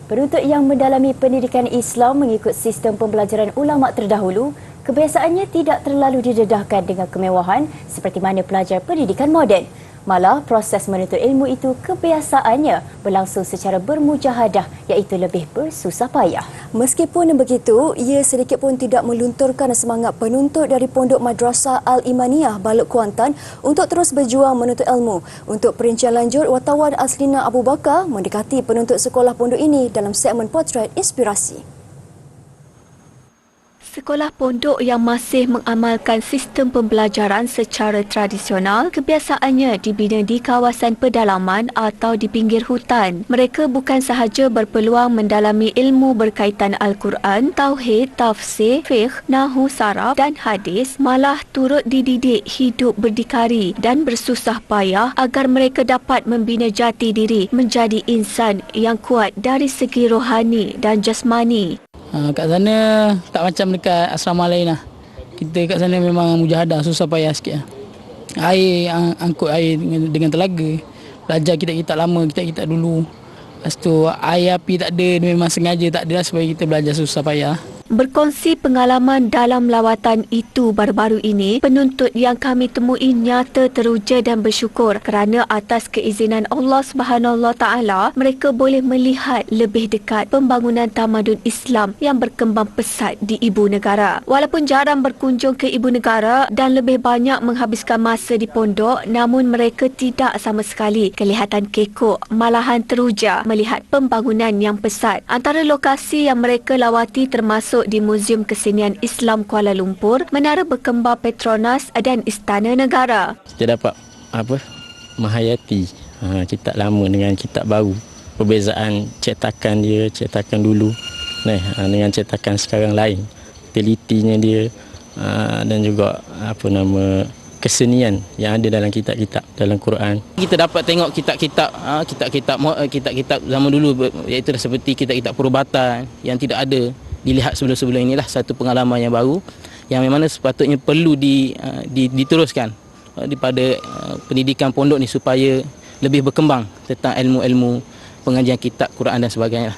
Penuntut yang mendalami pendidikan Islam mengikut sistem pembelajaran ulama terdahulu kebiasaannya tidak terlalu didedahkan dengan kemewahan seperti mana pelajar pendidikan moden. Malah, proses menuntut ilmu itu kebiasaannya berlangsung secara bermujahadah iaitu lebih bersusah payah. Meskipun begitu, ia sedikit pun tidak melunturkan semangat penuntut dari Pondok Madrasah Al-Imaniyah Balok Kuantan untuk terus berjuang menuntut ilmu. Untuk perincian lanjut, wartawan Aslina Abu Bakar mendekati penuntut sekolah pondok ini dalam segmen Potret Inspirasi. Sekolah pondok yang masih mengamalkan sistem pembelajaran secara tradisional kebiasaannya dibina di kawasan pedalaman atau di pinggir hutan. Mereka bukan sahaja berpeluang mendalami ilmu berkaitan Al-Quran, Tauhid, Tafsir, Fiqh, Nahu, Saraf dan Hadis, malah turut dididik hidup berdikari dan bersusah payah agar mereka dapat membina jati diri menjadi insan yang kuat dari segi rohani dan jasmani. Kat sana tak macam dekat asrama lain lah. Kita kat sana memang mujahadah, susah payah sikit lah. Air, angkut air dengan telaga. Belajar kitab-kitab lama, kitab-kitab dulu. Lepas tu air api tak ada, memang sengaja tak ada lah supaya kita belajar susah payah. Berkongsi pengalaman dalam lawatan itu baru-baru ini, penuntut yang kami temui nyata teruja dan bersyukur kerana atas keizinan Allah SWT, mereka boleh melihat lebih dekat pembangunan tamadun Islam yang berkembang pesat di ibu negara. Walaupun jarang berkunjung ke ibu negara dan lebih banyak menghabiskan masa di pondok, namun mereka tidak sama sekali kelihatan kekok, malahan teruja melihat pembangunan yang pesat. Antara lokasi yang mereka lawati termasuk di Muzium Kesenian Islam Kuala Lumpur, Menara Berkembar Petronas dan Istana Negara. Kita dapat menghayati kitab lama dengan kitab baru. Perbezaan cetakan dia, cetakan dulu dengan cetakan sekarang lain. Telitinya dia dan juga kesenian yang ada dalam kitab-kitab dalam Quran. Kita dapat tengok kitab-kitab zaman dulu, iaitu seperti kitab-kitab perubatan yang tidak ada dilihat sebelum-sebelum. Inilah satu pengalaman yang baru yang memang sepatutnya perlu diteruskan daripada pendidikan pondok ni supaya lebih berkembang tentang ilmu-ilmu pengajian kitab Quran dan sebagainya.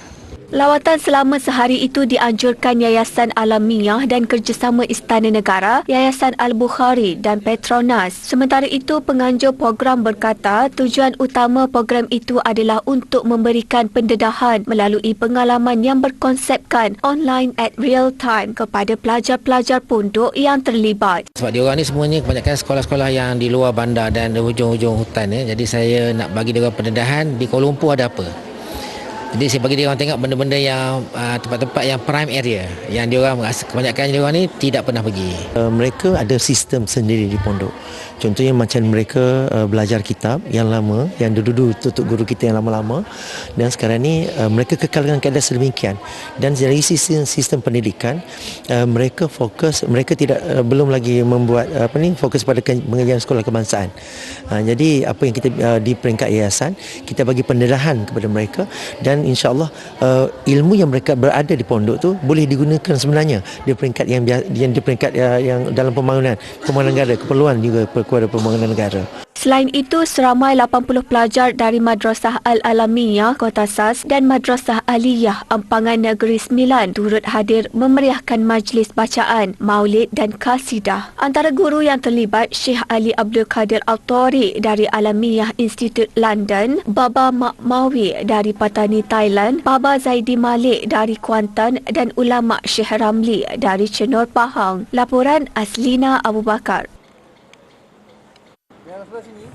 Lawatan selama sehari itu dianjurkan Yayasan Alamiyah dan kerjasama Istana Negara, Yayasan Al-Bukhari dan Petronas. Sementara itu, penganjur program berkata tujuan utama program itu adalah untuk memberikan pendedahan melalui pengalaman yang berkonsepkan online at real time kepada pelajar-pelajar pondok yang terlibat. Sebab diorang ni semuanya kebanyakan sekolah-sekolah yang di luar bandar dan di hujung-hujung hutan. Jadi saya nak bagi diorang pendedahan di Kuala Lumpur ada apa. Jadi saya bagi diorang tengok benda-benda yang tempat-tempat yang prime area yang diorang kebanyakan diorang ni tidak pernah pergi. Mereka ada sistem sendiri di pondok. Contohnya macam mereka belajar kitab yang lama, yang dulu tutup guru kita yang lama-lama, dan sekarang ni mereka kekalkan keadaan sedemikian. Dan dari sistem pendidikan, mereka fokus, mereka belum lagi membuat fokus pada pengajian sekolah kebangsaan. Jadi apa yang kita di peringkat yayasan, kita bagi pendedahan kepada mereka, dan insya-Allah ilmu yang mereka berada di pondok tu boleh digunakan sebenarnya di peringkat yang di peringkat yang dalam pembangunan negara, keperluan juga kepada pembangunan negara. Selain itu, seramai 80 pelajar dari Madrasah Al-Alamiyah Kota Sas dan Madrasah Aliyah Ampangan Negeri Sembilan turut hadir memeriahkan majlis bacaan, maulid dan kasidah. Antara guru yang terlibat, Syekh Ali Abdul Qadir Al-Tawri dari Alamiyah Institute London, Baba Mak Mawi dari Patani Thailand, Baba Zaidi Malik dari Kuantan dan ulama Syekh Ramli dari Cenor Pahang. Laporan Aslina Abu Bakar. Yang sebelah sini